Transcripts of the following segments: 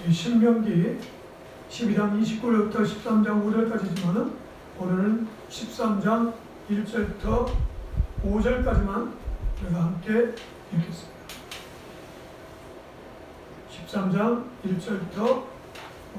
신명기 12장 29절부터 13장 5절까지지만은 오늘은 13장 1절부터 5절까지만 우리가 함께 읽겠습니다. 13장 1절부터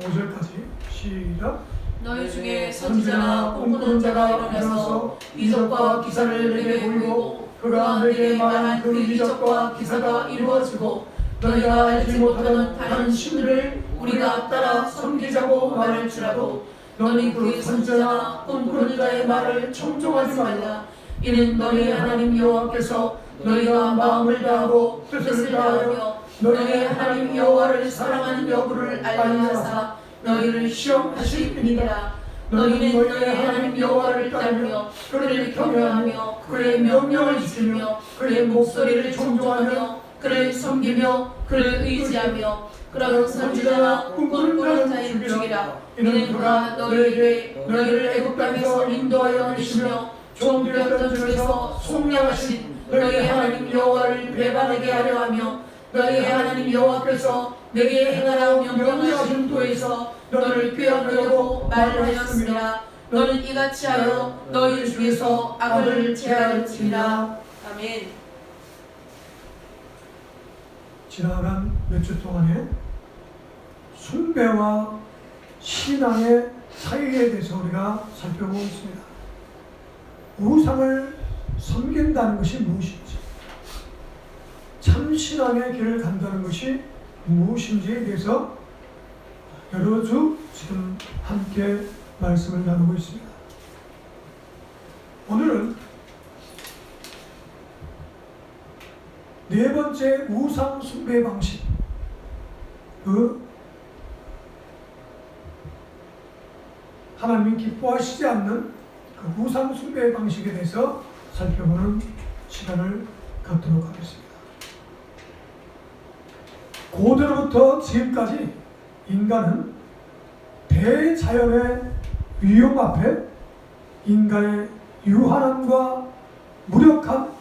5절까지 시작. 너희 중에 선지자나 꿈꾸는 자가 일어나서 이적과 기사를 내게 보이고 그가 내게 말한 그 이적과 기사가 이루어지고 너희가 알지 못하는 다른 신들을 우리가 따라 섬기자고 말할지라도 너희 그 선지자나 꿈꾸는 자의 말을 청종하지 말라. 이는 너희 하나님 여호와께서 너희가 마음을 다하고 뜻을 다하며 너희 하나님 여호와를 사랑하는 여부를 알게 하사 너희를 시험하시니라. 너희는 너희 하나님 여호와를 따르며 그를 경외하며 그의 명령을 지키며 그의 목소리를 존중하며 그를 섬기며 그를 의지하며 그런 선지자나 꿈꾸는 자를 죽이라. 이는 그가 너희에게 너희를 애굽 땅에서 인도하여 내시며 종되었던 중에서 속량하신 너희 하나님 여호와를 배반하게 하려 하며 너희 하나님 여호와께서 내게 행하라 명령하신 도에서 너를 빼앗으려고 말하였습니다. 너는 이같이 하여 너희 중에서 악을 제하였습니다. 아멘. 지나간 몇 주 동안에 숭배와 신앙의 차이에 대해서 우리가 살펴보고 있습니다. 우상을 섬긴다는 것이 무엇인지, 참 신앙의 길을 간다는 것이 무엇인지에 대해서 여러 주 지금 함께 말씀을 나누고 있습니다. 오늘은 네 번째 우상 숭배 방식, 하나님이 기뻐하시지 않는 그 우상 숭배 방식에 대해서 살펴보는 시간을 갖도록 하겠습니다. 고대로부터 지금까지 인간은 대자연의 위험 앞에 인간의 유한함과 무력함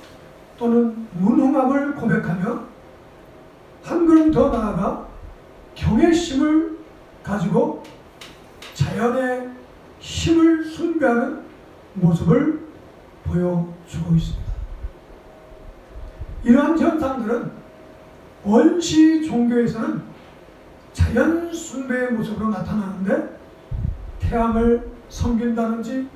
또는 무능함을 고백하며 한 걸음 더 나아가 경외심을 가지고 자연의 힘을 숭배하는 모습을 보여주고 있습니다. 이러한 현상들은 원시 종교에서는 자연 숭배의 모습으로 나타나는데 태양을 섬긴다든지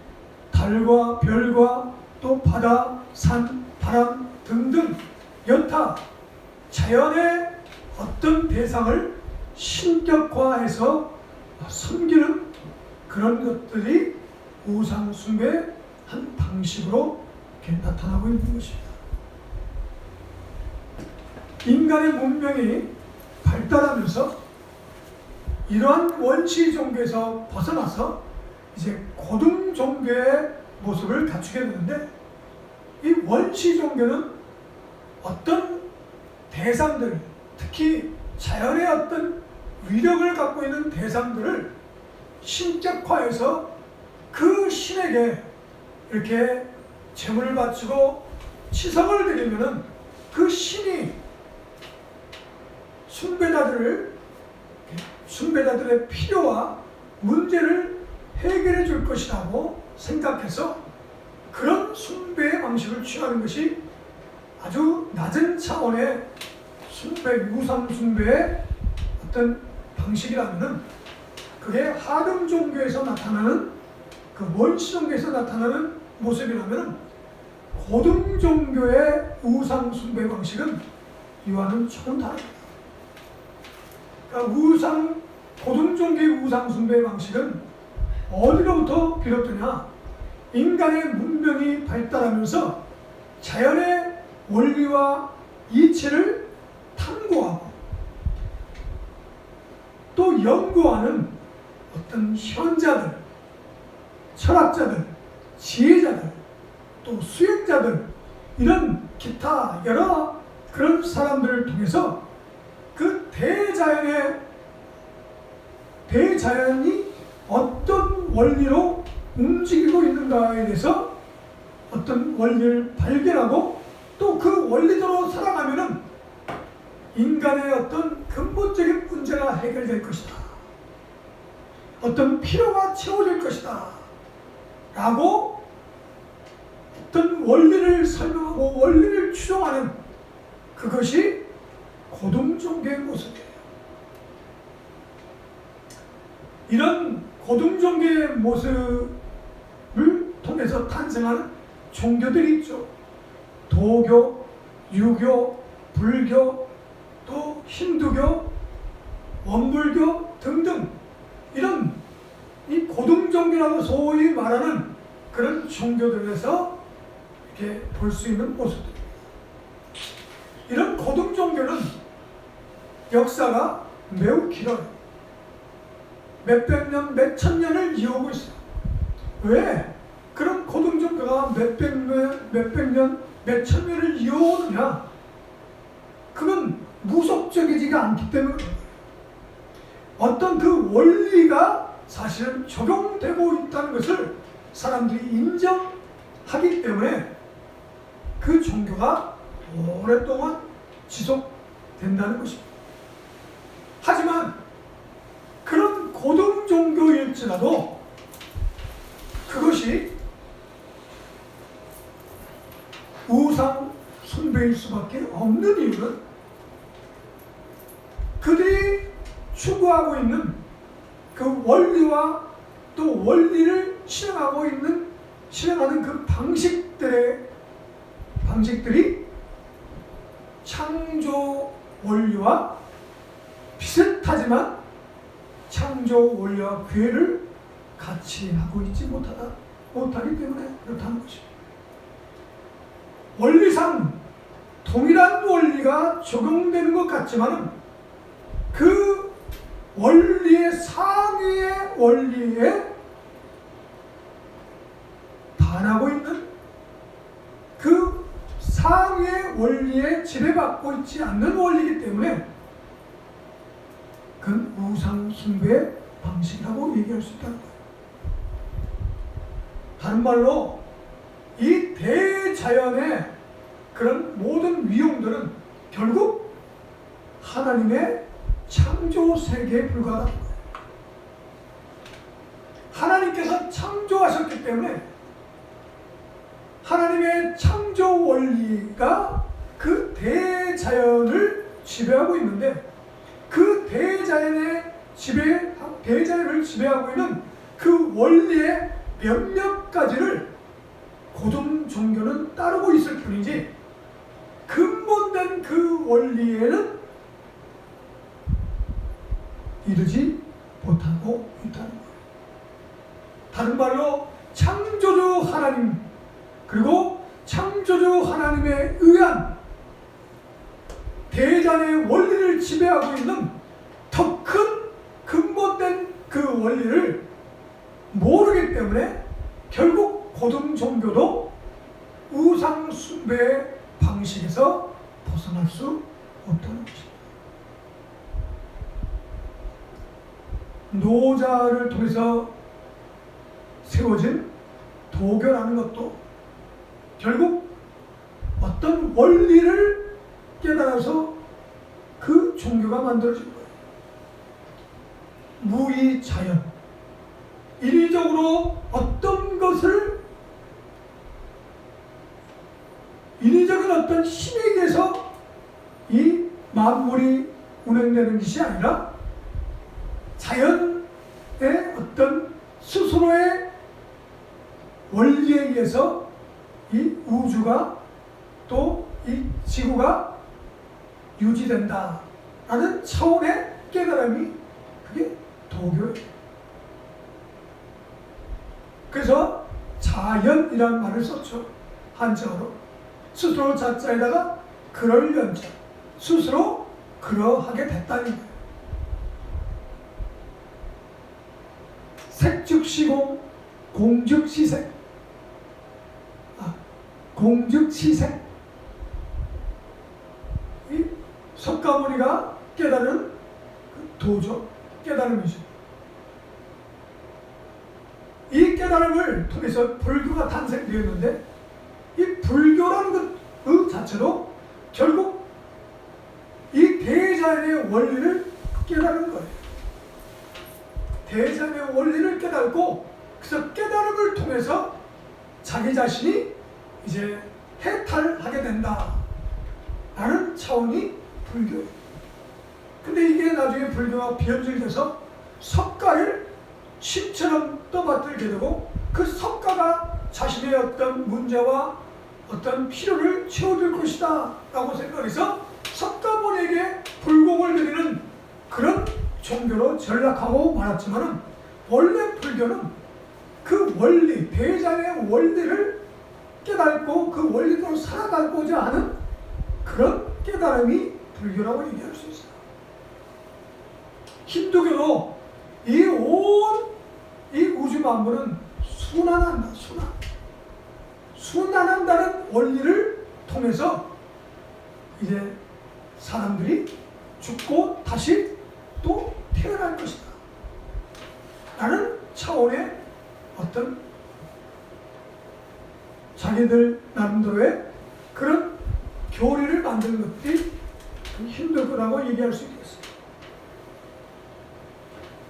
달과 별과 또 바다, 산, 바람 등등 여타 자연의 어떤 대상을 신격화해서 섬기는 그런 것들이 우상 숭배의 한 방식으로 이렇게 나타나고 있는 것입니다. 인간의 문명이 발달하면서 이러한 원시 종교에서 벗어나서 이제 고등 종교의 모습을 갖추게 되는데, 이 원시 종교는 어떤 대상들, 특히 자연의 어떤 위력을 갖고 있는 대상들을 신격화해서 그 신에게 이렇게 제물을 바치고 치성을 드리면은 그 신이 숭배자들의 필요와 문제를 해결해 줄 것이라고 생각해서 그런 숭배의 방식을 취하는 것이 아주 낮은 차원의 우상 숭배의 어떤 방식이라면은, 그게 하등 종교에서 나타나는 그 원시 종교에서 나타나는 모습이라면은 고등 종교의 우상 숭배 방식은 이와는 조금 다릅니다. 그러니까 고등 종교의 우상 숭배 방식은 어디로부터 비롯되냐? 인간의 문명이 발달하면서 자연의 원리와 이치를 탐구하고 또 연구하는 어떤 현자들, 철학자들, 지혜자들, 또 수행자들, 이런 기타 여러 그런 사람들을 통해서 그 대자연이 어떤 원리로 움직이고 있는가에 대해서 어떤 원리를 발견하고 또 그 원리대로 살아가면은 인간의 어떤 근본적인 문제가 해결될 것이다. 어떤 필요가 채워질 것이다. 라고 어떤 원리를 설명하고 원리를 추정하는 그것이 고등종교의 모습이에요. 이런 고등종교의 모습을 통해서 탄생하는 종교들이 있죠. 도교, 유교, 불교, 또 힌두교, 원불교 등등 이런 이 고등종교라고 소위 말하는 그런 종교들에서 이렇게 볼 수 있는 모습들. 이런 고등종교는 역사가 매우 길어요. 몇백 년, 몇천 년을 이어오고 있어요. 왜 그런 고등종교가 몇백 년, 몇천 년을 이어오느냐? 그건 무속적이지가 않기 때문에 어떤 그 원리가 사실은 적용되고 있다는 것을 사람들이 인정하기 때문에 그 종교가 오랫동안 지속된다는 것입니다. 하지만 그런 고등 종교일지라도 그것이 우상 숭배일 수밖에 없는 이유는 그들이 추구하고 있는 그 원리와 또 원리를 실행하는 그 방식들이 창조 원리와 비슷하지만 창조 원리와 괴를 같이 하고 있지 못하기 때문에 그렇다는 것입니다. 원리상 동일한 원리가 적용되는 것 같지만 그 원리의 상위의 원리에 반하고 있는 그 상위의 원리에 지배받고 있지 않는 원리이기 때문에 그건 우상 숭배의 방식이라고 얘기할 수 있다는 거예요. 다른 말로 이 대자연의 그런 모든 위용들은 결국 하나님의 창조 세계에 불과하다는 거예요. 하나님께서 창조하셨기 때문에 하나님의 창조 원리가 그 대자연을 지배하고 있는데 그 대자연을 지배하고 있는 그 원리의 몇몇 가지를 고등 종교는 따르고 있을 뿐이지 근본된 그 원리에는 이르지 못하고 있다는 거예요. 다른 말로 창조주 하나님 그리고 창조주 하나님에 의한 대자연의 원리를 지배하고 있는 더 큰 근본된 그 원리를 모르기 때문에 결국 고등 종교도 우상 숭배의 방식에서 벗어날 수 없다는 것입니다. 노자를 통해서 세워진 도교라는 것도 결국 어떤 원리를 깨달아서 그 종교가 만들어진 거예요. 무의자연, 인위적으로 어떤 것을 인위적인 어떤 힘에 의해서 이 만물이 운행되는 것이 아니라 자연의 어떤 스스로의 원리에 의해서 이 우주가 또 이 지구가 유지된다라는 차원의 깨달음이 그게 도교예요. 그래서 자연이라는 말을 썼죠. 한자어로. 스스로 자자에다가 그럴 연자. 스스로 그러하게 됐다는 거예요. 색즉시공, 공즉시색. 공즉시색. 이 석가모니가 깨달은 도죠. 깨달음이죠. 이 깨달음을 통해서 불교가 탄생되었는데 이 불교라는 것 자체로 결국 이 대자연의 원리를 깨달은 거예요. 대장의 원리를 깨닫고 그래서 깨달음을 통해서 자기 자신이 이제 해탈하게 된다 라는 차원이 불교예요. 근데 이게 나중에 불교가 변질돼서 석가를 신처럼 떠받들게 되고 그 석가가 자신의 어떤 문제와 어떤 필요를 채워줄 것이다 라고 생각해서 석가모니에게 불공을 드리는 그런 종교로 전락하고 말았지만은 원래 불교는 그 원리, 대장의 원리를 깨닫고 그 원리대로 살아가고자 하는 그런 깨달음이 불교라고 얘기할 수 있어요. 힌두교도 이 우주 만물은 순환한다, 순환. 순환한다는 원리를 통해서 이제 사람들이 죽고 다시 또 태어날 것이다 라는 차원의 어떤 자기들 나름대로의 그런 교리를 만드는 것들이 힌두교라고 얘기할 수 있겠습니다.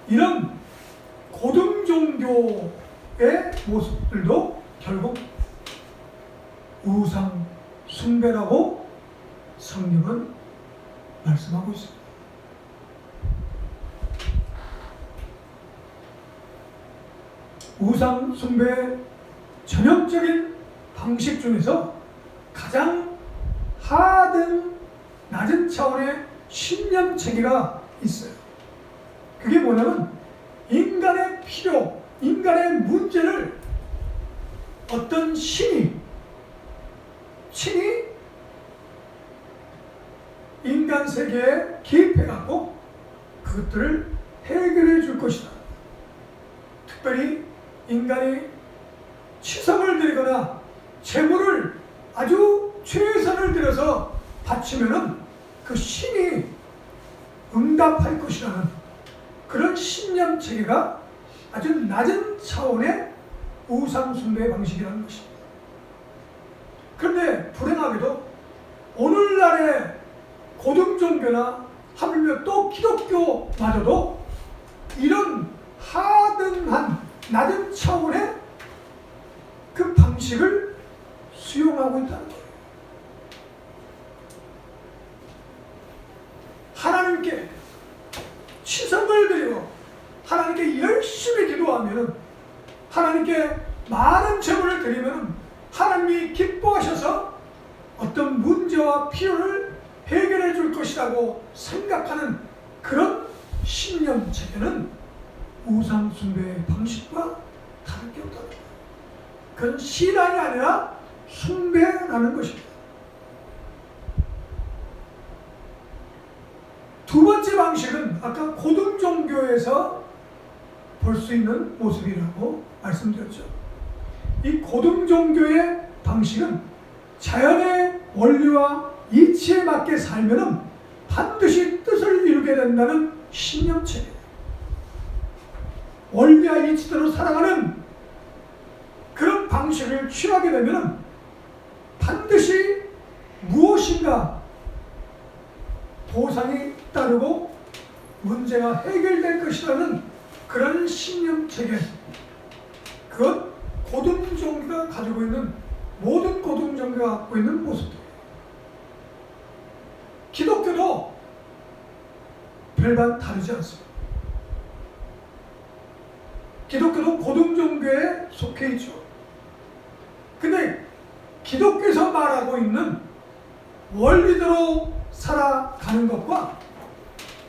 이런 고등 종교의 모습들도 결국 우상 숭배라고 성경은 말씀하고 있습니다. 우상 숭배의 전형적인 방식 중에서 가장 하등 낮은 차원의 신념 체계가 있어요. 그게 뭐냐면 인간의 필요, 인간의 문제를 어떤 신이 인간 세계에 개입해갖고 그것들을 해결해 줄 것이다. 특별히 인간이 치성을 드리거나 재물을 아주 최선을 들여서 바치면은 그 신이 응답할 것이라는 그런 신념 체계가 아주 낮은 차원의 우상 숭배 방식이라는 것입니다. 그런데 불행하게도 오늘날의 고등 종교나 하물며 또 기독교마저도 이런 하등한 낮은 차원의 그 방식을 수용하고 있다는 거예요. 하나님께 치성을 드리고 하나님께 열심히 기도하면 하나님께 많은 제물을 드리면 하나님이 기뻐하셔서 어떤 문제와 필요를 해결해 줄 것이라고 생각하는 그런 신념 체계는 우상 숭배의 방식과 다를 게 없다는 거예요. 그건 신앙이 아니라 숭배라는 것입니다. 두 번째 방식은 아까 고등 종교에서 볼 수 있는 모습이라고 말씀드렸죠. 이 고등 종교의 방식은 자연의 원리와 이치에 맞게 살면은 반드시 뜻을 이루게 된다는 신념체계예요. 원리와 이치대로 살아가는 그런 방식을 취하게 되면은 반드시 무엇인가 보상이 따르고 문제가 해결될 것이라는 그런 신념체계, 그건 고등 종교가 가지고 있는 모든 고등 종교가 갖고 있는 모습들이에요. 기독교도 별반 다르지 않습니다. 기독교도 고등 종교에 속해 있죠. 근데 기독교에서 말하고 있는 원리대로 살아가는 것과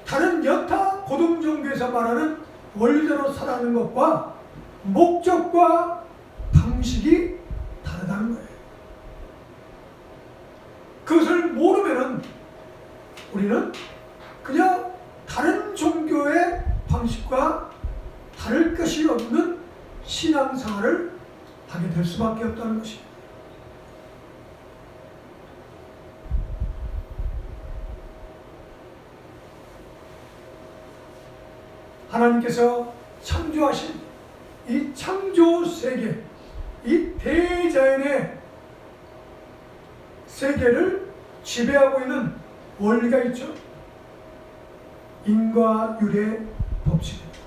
다른 여타 고등 종교에서 말하는 원리대로 살아가는 것과 목적과 방식이 다르다는 거예요. 그것을 모르면은 우리는 그냥 다른 종교의 방식과 다를 것이 없는 신앙생활을 하게 될 수밖에 없다는 것입니다. 하나님께서 창조하신 이 창조 세계, 이 대자연의 세계를 지배하고 있는 원리가 있죠. 인과율의 법칙입니다.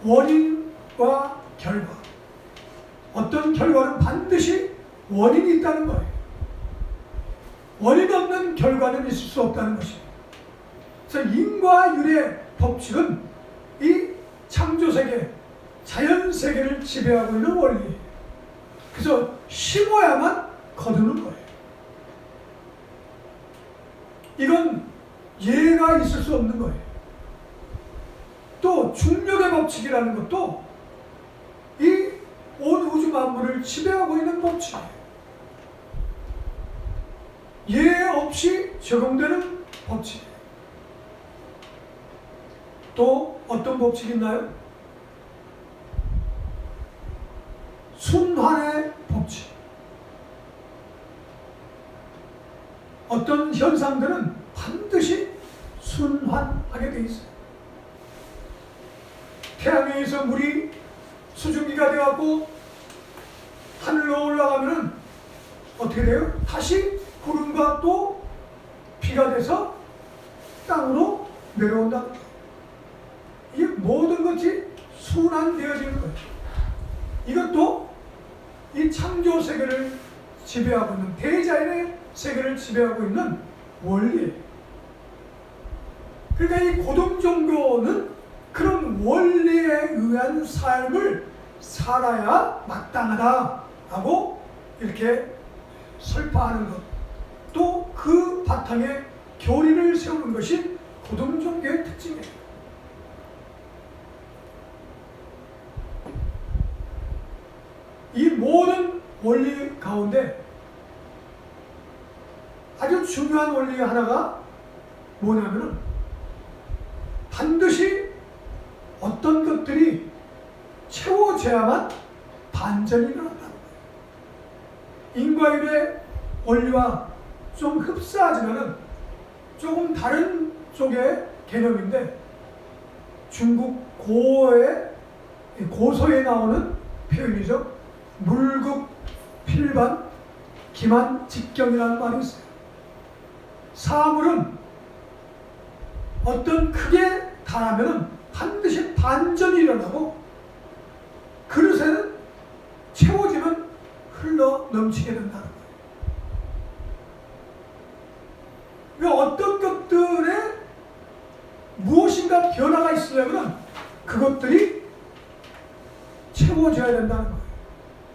원인과 결과. 어떤 결과는 반드시 원인이 있다는 거예요. 원인 없는 결과는 있을 수 없다는 것입니다. 그래서 인과율의 법칙은 이 창조세계, 자연세계를 지배하고 있는 원리예요. 그래서 심어야만 거두는 거예요. 이건 예가 있을 수 없는 거예요. 또 중력의 법칙이라는 것도 이 온 우주 만물을 지배하고 있는 법칙이에요. 예 없이 적용되는 법칙이에요. 또 어떤 법칙이 있나요? 순환의 법칙. 어떤 현상들은 반드시 순환하게 돼 있어요. 태양에서 물이 수증기가 되어갖고 하늘로 올라가면은 어떻게 돼요? 다시 구름과 또 비가 돼서 땅으로 내려온다. 이 모든 것이 순환되어지는 거예요. 이것도 이 창조 세계를 지배하고 있는, 대자연의 세계를 지배하고 있는 원리예요. 그러니까 이 고등 종교는 그런 원리에 의한 삶을 살아야 마땅하다라고 이렇게 설파하는 것, 또 그 바탕에 교리를 세우는 것이 고등 종교의 특징이에요. 이 모든 원리 가운데 아주 중요한 원리 하나가 뭐냐면은 반드시 어떤 것들이 채워져야만 반전이 일어난다는 거예요. 인과율의 원리와 좀 흡사하지만은 조금 다른 쪽의 개념인데, 중국 고서에 나오는 표현이죠. 물극 필반 기만 직경이라는 말이 있어요. 사물은 어떤 크게 달하면은 반드시 반전이 일어나고, 그릇에는 채워지면 흘러 넘치게 된다는 거예요. 그러니까 어떤 것들에 무엇인가 변화가 있으려면 그것들이 채워져야 된다는 거예요.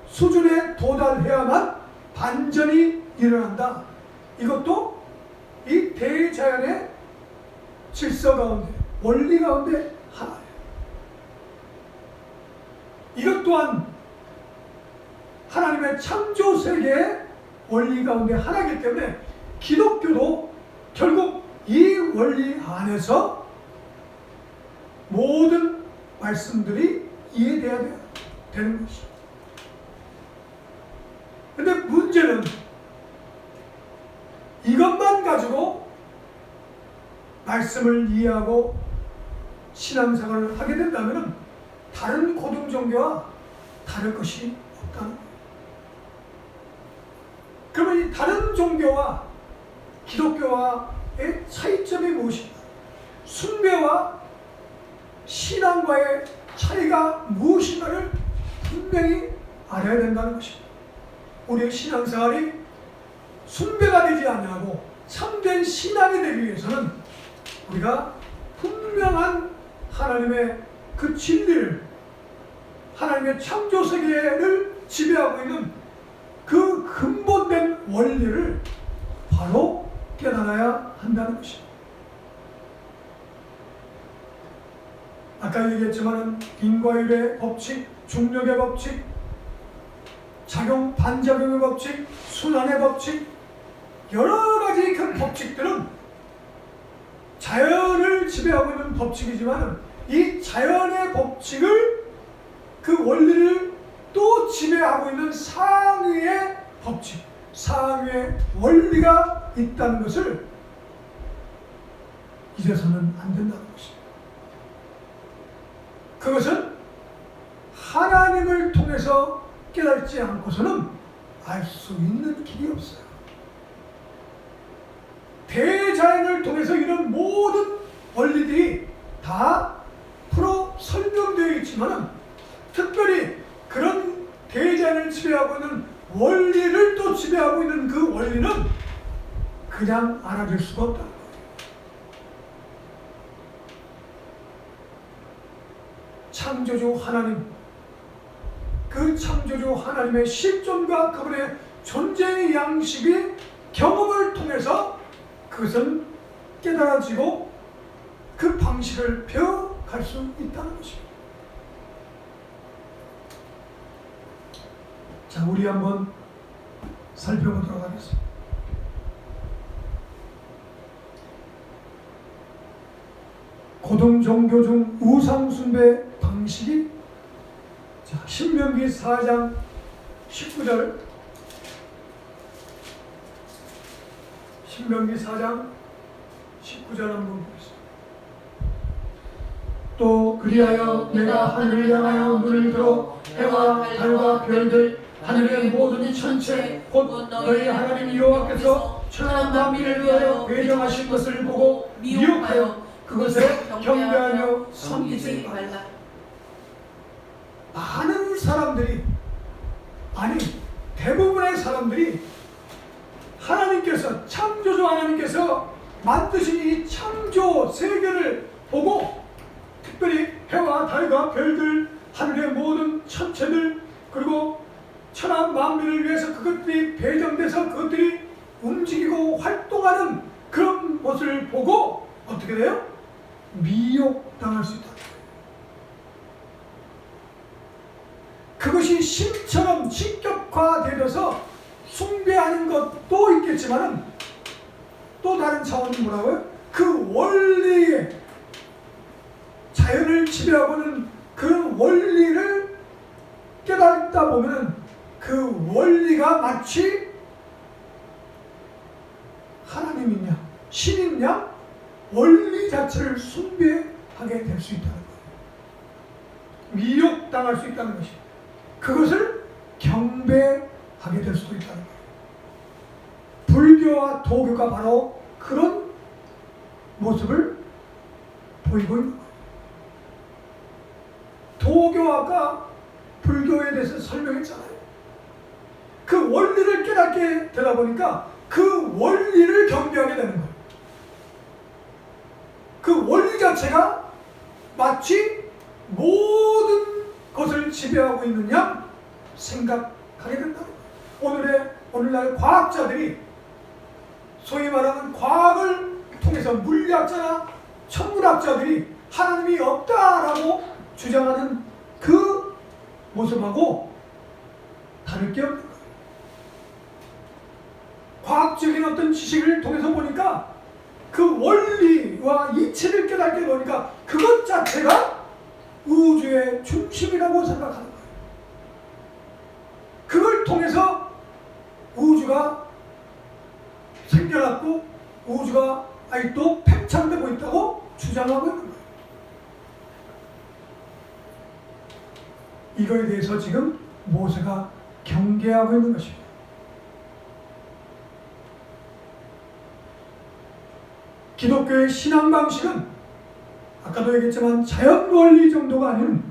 수준에 도달해야만 반전이 일어난다. 이것도 이 대자연의 질서 가운데, 원리 가운데 하나예요. 이것 또한 하나님의 창조 세계의 원리 가운데 하나이기 때문에 기독교도 결국 이 원리 안에서 모든 말씀들이 이해돼야 되는 것이죠. 근데 문제는 이것만 가지고 말씀을 이해하고 신앙생활을 하게 된다면 다른 고등 종교와 다를 것이 없다는 거예요. 그러면 이 다른 종교와 기독교와의 차이점이 무엇인가? 숭배와 신앙과의 차이가 무엇인가를 분명히 알아야 된다는 것입니다. 우리의 신앙생활이 숭배가 되지 아니하고 참된 신앙이 되기 위해서는 우리가 분명한 하나님의 그 진리를, 하나님의 창조 세계를 지배하고 있는 그 근본된 원리를 바로 깨달아야 한다는 것입니다. 아까 얘기했지만 인과율의 법칙, 중력의 법칙, 작용, 반작용의 법칙, 순환의 법칙, 여러 가지 그 법칙들은 자연을 지배하고 있는 법칙이지만 이 자연의 법칙을, 그 원리를 또 지배하고 있는 상위의 법칙, 상위의 원리가 있다는 것을 잊어서는 안 된다는 것입니다. 그것은 하나님을 통해서 깨닫지 않고서는 알 수 있는 길이 없어요. 대자연 대자연을 통해서 이런 모든 원리들이 다 풀어 설명되어 있지만은 특별히 그런 대자연을 지배하고 있는 원리를 또 지배하고 있는 그 원리는 그냥 알아줄 수가 없다. 창조주 하나님, 그 창조주 하나님의 실존과 그분의 존재의 양식의 경험을 통해서 그것은 깨달아지고 그 방식을 배워갈 수 있다는 것입니다. 자, 우리 한번 살펴보도록 하겠습니다. 고등 종교 중 우상 숭배 방식이, 자, 신명기 4장 19절, 신명기 4장 19절 한번 보겠습니다. 또 그리하여 내가 하늘을 향하여 눈을 들어 해와 달과 별들 하늘의 모든 천체 곧 너희 하나님 여호와께서 천하 만민을 위하여 배정하신 것을 보고 미혹하여 그것에 경배하며 섬기지 말라. 많은 사람들이, 아니 대부분의 사람들이 하나님께서, 창조주 하나님께서 만드신 이 창조 세계를 보고 특별히 해와 달과 별들, 하늘의 모든 천체들, 그리고 천하 만민을 위해서 그것들이 배정돼서 그것들이 움직이고 활동하는 그런 모습을 보고 어떻게 돼요? 미혹당할 수 있다. 그것이 신처럼 신격화되어서 숭배하는 것도 있겠지만은 또 다른 차원이 뭐라고요? 그 원리에, 자연을 지배하고 있는 그 원리를 깨닫다 보면 그 원리가 마치 하나님이냐 신이냐 원리 자체를 숭배하게 될 수 있다는 거예요. 미혹당할 수 있다는 것이, 그것을 경배하게 될 수도 있다는 거예요. 불교와 도교가 바로 그런 모습을 보이고 있는 거예요. 도교 아까 불교에 대해서 설명했잖아요. 그 원리를 깨닫게 되다 보니까 그 원리를 경배하게 되는 거예요. 그 원리 자체가 마치 모든 것을 지배하고 있는 양 생각하게 된다는 거예요. 오늘날 과학자들이 소위 말하는 과학을 통해서 물리학자나 천문학자들이 하나님이 없다라고 주장하는 그 모습하고 다를 게 없는 거예요. 과학적인 어떤 지식을 통해서 보니까 그 원리와 이치를 깨닫게 보니까 그것 자체가 우주의 중심이라고 생각하는 거예요. 그걸 통해서 우주가 생겨났고 우주가 아직도 팽창되고 있다고 주장하고 있는 거예요. 이거에 대해서 지금 모세가 경계하고 있는 것입니다. 기독교의 신앙 방식은 아까도 얘기했지만 자연 원리 정도가 아닌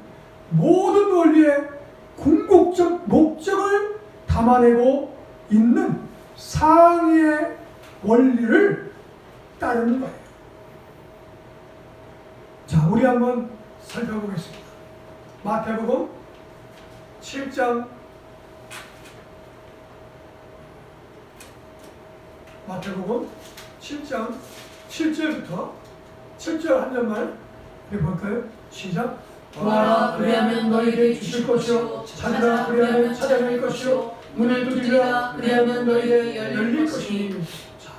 모든 원리의 궁극적 목적을 담아내고 있는 상위의 원리를 따르는 거예요. 자, 우리 한번 살펴보겠습니다. 마태복음 7장, 마태복음 7장 7절부터 7절 한 절만 해볼까요? 시작. 구하라 그리하면 너희에게 주실 것이요 찾으라 그리하면 찾아낼 것이요 문을 두드리라 그리하면 너희에게 열릴 것이니. 자,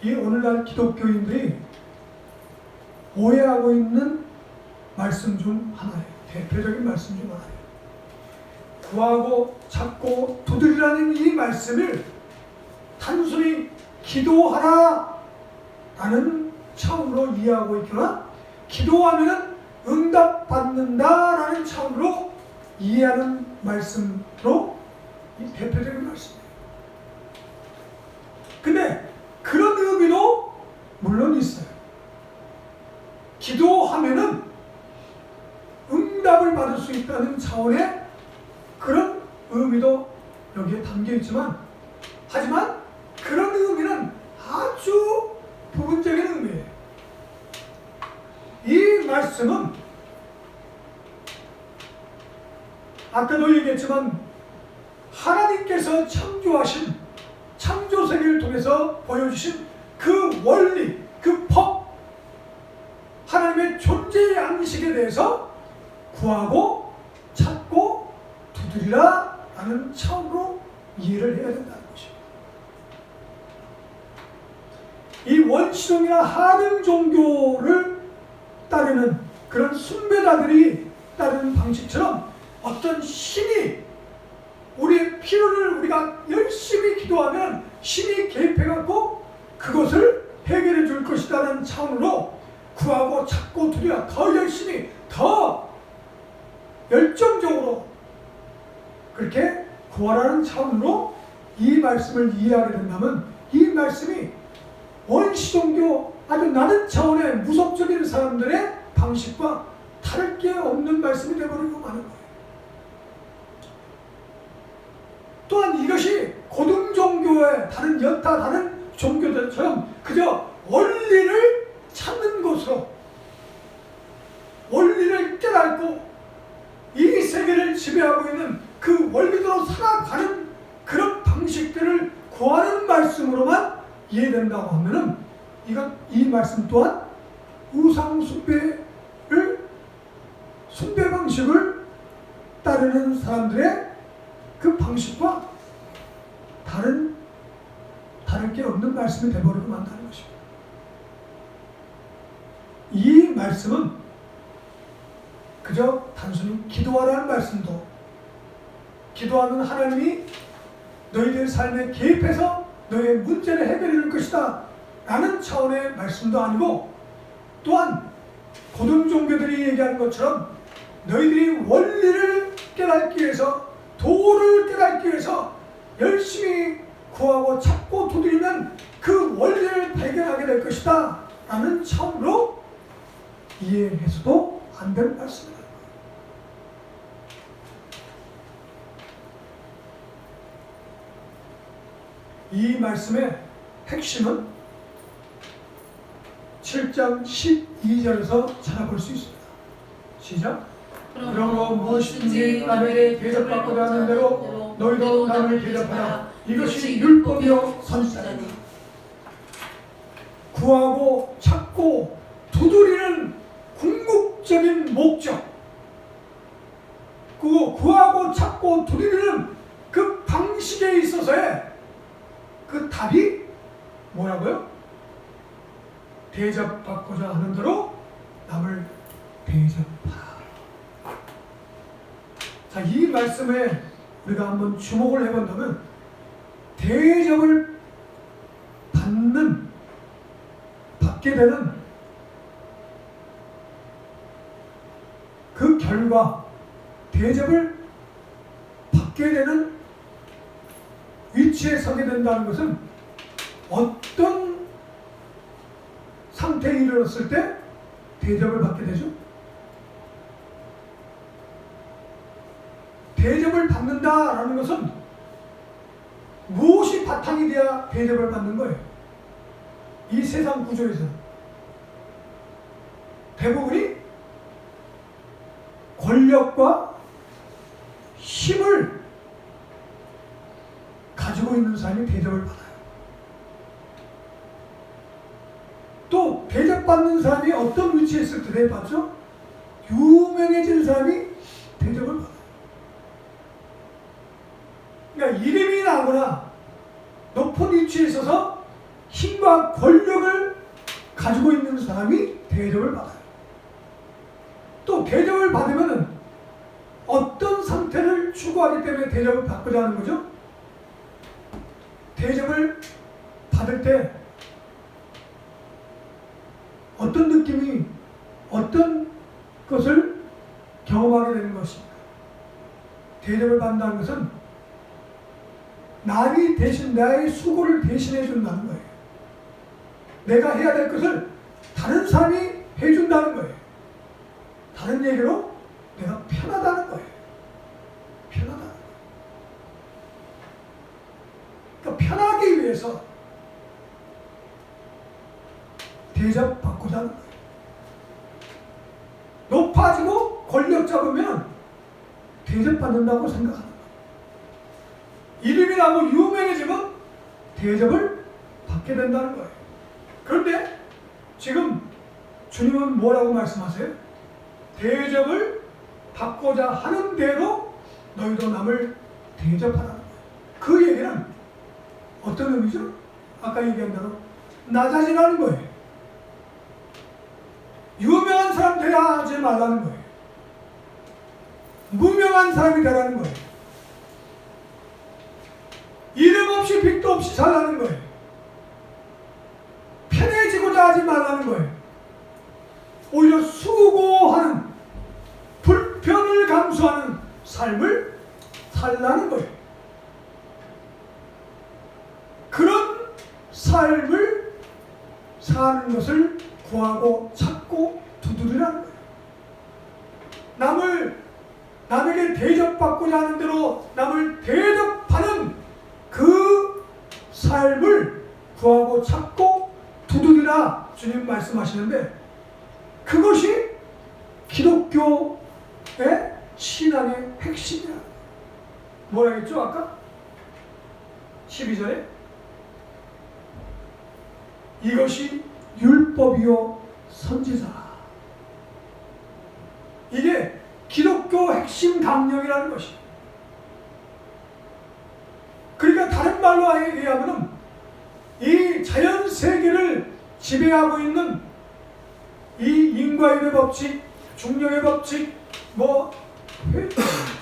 이 오늘날 기독교인들이 오해하고 있는 말씀 중 하나예요. 대표적인 말씀 중 하나예요. 구하고 찾고 두드리라는 이 말씀을 단순히 기도하라 라는 차원으로 이해하고 있거나 기도하면 응답받는다 라는 차원으로 이해하는 말씀으로 이 대표적인 말씀이에요. 근데 그런 담겨 있지만, 하지만 그런 의미는 아주 부분적인 의미예요. 이 말씀은 아까도 얘기했지만 하나님께서 창조하신 창조세계를 통해서 보여주신 그 원리, 그 법, 하나님의 존재 양식에 대해서 구하고 찾고 두드리라 라는 차원으로 이해를 해야 된다는 것입니다. 이 원시종이나 하등 종교를 따르는 그런 숭배자들이 따르는 방식처럼 어떤 신이 우리의 필요를 우리가 열심히 기도하면 신이 개입해갖고 그것을 해결해 줄 것이라는 차원으로 구하고 찾고 두드려 더 열심히 더 열정적으로 그렇게 구하라는 차원으로 이 말씀을 이해하게 된다면 이 말씀이 원시종교 아주 낮은 차원의 무속적인 사람들의 방식과 다를 게 없는 말씀이 되어버리고 마는 거예요. 또한 이것이 고등종교의 다른 여타 다른 종교들처럼 그저 원리를 찾는 것으로 원리를 깨닫고 이 세계를 지배하고 있는 그 원리대로 살아가는 그런 방식들을 구하는 말씀으로만 이해된다고 하면은 이 말씀 또한 우상 숭배 방식을 따르는 사람들의 그 방식과 다를 게 없는 말씀이 되어버리고 만다는 것입니다. 이 말씀은 그저 단순히 기도하라는 말씀도 기도하는 하나님이 너희들 삶에 개입해서 너희의 문제를 해결해 줄 것이다 라는 차원의 말씀도 아니고 또한 고등종교들이 얘기하는 것처럼 너희들이 원리를 깨닫기 위해서 도를 깨닫기 위해서 열심히 구하고 찾고 두드리면 그 원리를 발견하게 될 것이다 라는 차원으로 이해해서도 안 되는 말씀입니다. 이 말씀의 핵심은 7장 12절에서 찾아볼 수 있습니다. 시작. 그러므로 무엇이든지 남에게 대접받고자 하는 대로 너희도 남을 대접하라. 이것이 율법이요 선지자니. 구하고 찾고 두드리는 궁극적인 목적, 그 구하고 찾고 두드리는 그 방식에 있어서의 그 답이 뭐라고요? 대접받고자 하는 대로 남을 대접하라. 자, 이 말씀에 우리가 한번 주목을 해본다면 대접을 받게 되는 그 결과, 대접을 받게 되는 위치에 서게 된다는 것은 어떤 상태에 이르렀을 때 대접을 받게 되죠? 대접을 받는다라는 것은 무엇이 바탕이 돼야 대접을 받는 거예요? 이 세상 구조에서 대부분이 권력과 힘을 가지고 있는 사람이 대접을 받아요. 또 대접받는 사람이 어떤 위치에 있을 때 대접받죠? 유명해진 사람이 대접을 받아요. 그러니까 이름이 나거나 높은 위치에 있어서 힘과 권력을 가지고 있는 사람이 대접을 받아요. 또 대접을 받으면 어떤 상태를 추구하기 때문에 대접을 받고자 하는 거죠? 대접을 받을 때 어떤 느낌이, 어떤 것을 경험하게 되는 것입니다. 대접을 받는다는 것은 남이 대신 나의 수고를 대신해 준다는 거예요. 내가 해야 될 것을 다른 사람이 해준다는 거예요. 다른 얘기로 내가 편하다는 거예요. 편하다. 그러니까 편하기 위해서 대접받고자 하는 거예요. 높아지고 권력 잡으면 대접받는다고 생각하는 거예요. 이름이 나고 유명해지면 대접을 받게 된다는 거예요. 그런데 지금 주님은 뭐라고 말씀하세요? 대접을 받고자 하는 대로 너희도 남을 대접하라는 거예요. 그 얘기는 어떤 의미죠? 아까 얘기한 대로 낮아지라는 거예요. 유명한 사람 되라 하지 말라는 거예요. 무명한 사람이 되라는 거예요. 이름 없이 빚도 없이 살라는 거예요. 편해지고자 하지 말라는 거예요. 오히려 수고하는, 불편을 감수하는 삶을 살라는 거예요. 그런 삶을 사는 것을 구하고 찾고 두드리라는 거예요. 남에게 대접받고자 하는 대로 남을 대접하는 그 삶을 구하고 찾고 두드리라 주님 말씀하시는데, 그것이 기독교의 신앙의 핵심이야. 뭐라 했죠 아까? 12절에 이것이 율법이요 선지자라. 이게 기독교 핵심 강령이라는 것이에요. 그러니까 다른 말로 얘기하면 이 자연 세계를 지배하고 있는 이 인과율의 법칙, 중력의 법칙,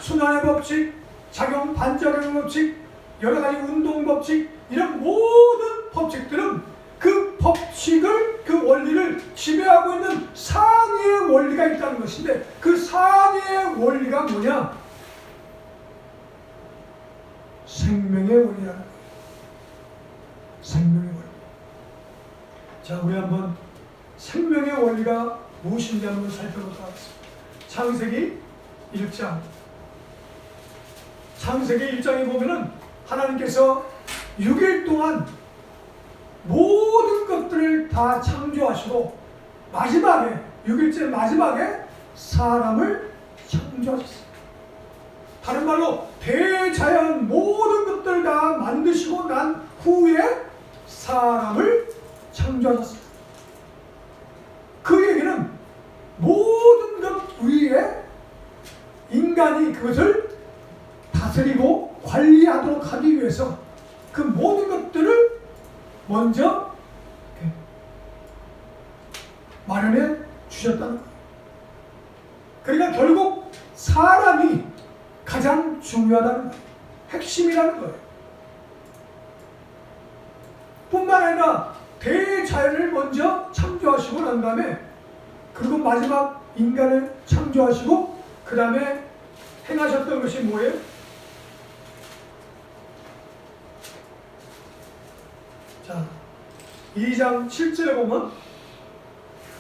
순환의 법칙, 작용 반작용의 법칙, 여러 가지 운동 법칙, 이런 모든 법칙들은 그 법칙을, 그 원리를 지배하고 있는 상위의 원리가 있다는 것인데, 그 상위의 원리가 뭐냐? 생명의 원리라는 거예요. 생명의 원리. 자, 우리 한번 생명의 원리가 무엇인지 한번 살펴보도록 하겠습니다. 창세기 1장. 창세기 1장에 보면은 하나님께서 6일 동안 모든 것들을 다 창조하시고 마지막에 6일째 마지막에 사람을 창조하셨습니다. 다른 말로 대자연 모든 것들을 다 만드시고 난 후에 사람을 창조하셨습니다. 그 얘기는 모든 것 위에 인간이 그것을 다스리고 관리하도록 하기 위해서 그 모든 것들을 먼저 마련해 주셨다는 거예요. 그러니까 결국 사람이 가장 중요하다는 거예요. 핵심이라는 거예요. 뿐만 아니라 대자연을 먼저 창조하시고 난 다음에, 그리고 마지막 인간을 창조하시고 그 다음에 행하셨던 것이 뭐예요? 자, 2장 7절에 보면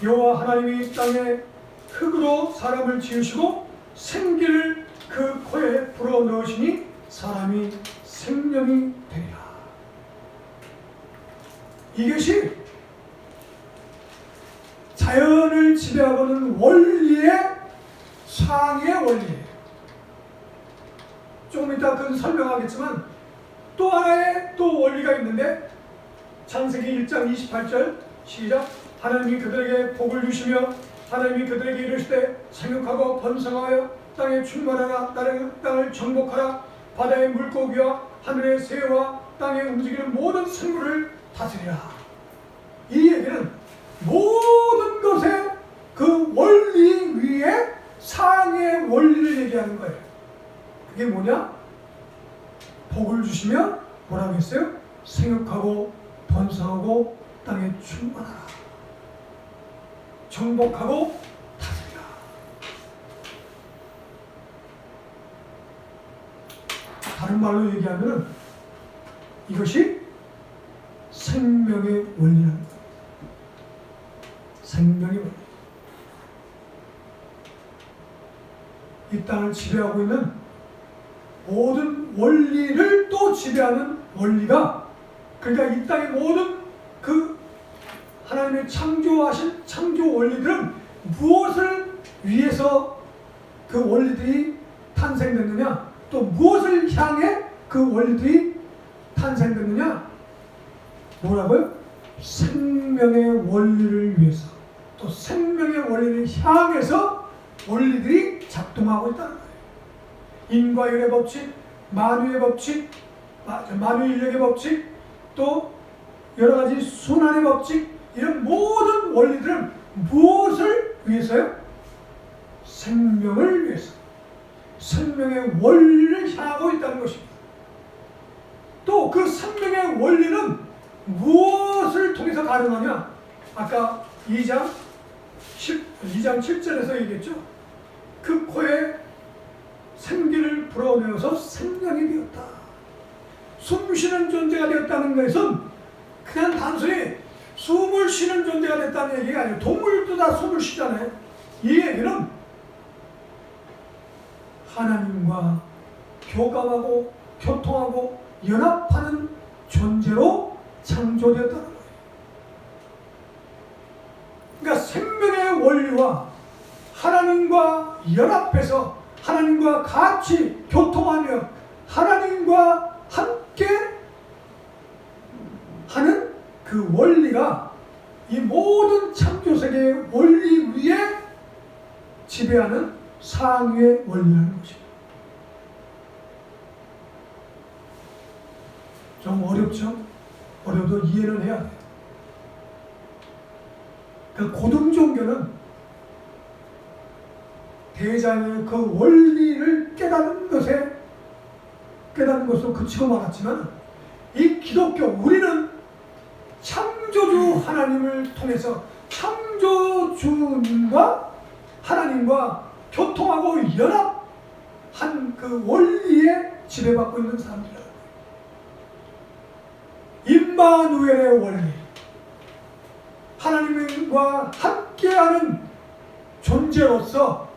여호와 하나님이 땅에 흙으로 사람을 지으시고 생기를 그 코에 불어넣으시니 사람이 생명이 되리라. 이것이 자연을 지배하고는 원리의 상의 원리예요. 조금 이따 그건 설명하겠지만 또 하나의 또 원리가 있는데, 창세기 1장 28절 시작. 하나님이 그들에게 복을 주시며 하나님이 그들에게 이르시되 생육하고 번성하여 땅에 충만하라. 땅을 정복하라. 바다의 물고기와 하늘의 새와 땅에 움직이는 모든 생물을 다스리라. 이 얘기는 모든 것의 그 원리 위에 상의 원리를 얘기하는 거예요. 그게 뭐냐? 복을 주시며 뭐라고 했어요? 생육하고 번성하고 땅에 충만하라. 정복하고 다스리라. 다른 말로 얘기하면 이것이 생명의 원리라는 거예요. 생명의 원리. 이 땅을 지배하고 있는 모든 원리를 또 지배하는 원리가, 그러니까 이 땅의 모든 그 하나님의 창조하신 창조 원리들은 무엇을 위해서 그 원리들이 탄생됐느냐, 또 무엇을 향해 그 원리들이 탄생됐느냐? 뭐라고요? 생명의 원리를 위해서, 또 생명의 원리를 향해서 원리들이 작동하고 있다는 거예요. 인과율의 법칙, 만유의 법칙, 만유인력의 법칙, 또 여러 가지 순환의 법칙, 이런 모든 원리들은 무엇을 위해서요? 생명을 위해서, 생명의 원리를 향하고 있다는 것입니다. 또 그 생명의 원리는 무엇을 통해서 가능하냐? 아까 2장 7절에서 얘기했죠. 그 코에 생기를 불어넣어서 생명이 되었다. 숨쉬는 존재가 되었다는 것은 그냥 단순히 숨을 쉬는 존재가 됐다는 얘기가 아니에요. 동물도 다 숨을 쉬잖아요. 이 얘기는 하나님과 교감하고 교통하고 연합하는 존재로 창조되었다는 거예요. 그러니까 생명의 원리와 하나님과 연합해서 하나님과 같이 교통하며 하나님과 함께 하는 그 원리가 이 모든 창조세계의 원리 위에 지배하는 상위의 원리라는 것입니다. 좀 어렵죠? 어려도 이해는 해야 돼요. 그 고등 종교는 대자연의 그 원리를 깨닫는 것으로 그치고 말았지만, 이 기독교, 우리는 창조주 하나님을 통해서 창조주님과 하나님과 교통하고 연합한 그 원리에 지배받고 있는 사람들이라는 거예요. 임마누엘의 원리, 하나님과 함께하는 존재로서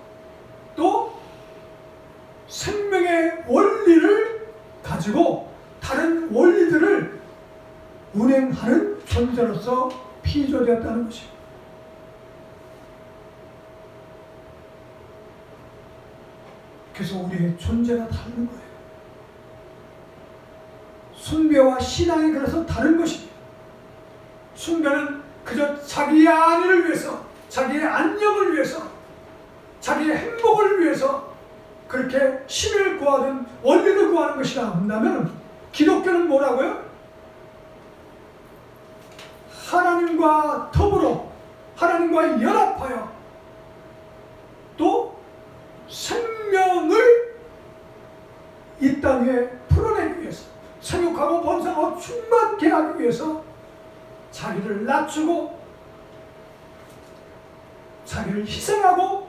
또 생명의 원리를 가지고 다른 원리들을 운행하는 존재로서 피조되었다는 것입니다. 그래서 우리의 존재가 다른 거예요. 숭배와 신앙이 그래서 다른 것입니다. 숭배는 그저 자기의 안위를 위해서, 자기의 안녕을 위해서, 자기의 행복을 위해서 그렇게 신을 구하든 원리를 구하는 것이라 한다면, 기독교는 뭐라고요? 하나님과 더불어 하나님과 연합하여 또 생명을 이 땅에 풀어내기 위해서, 생육하고 번성하고 충만케 하기 위해서 자기를 낮추고 자기를 희생하고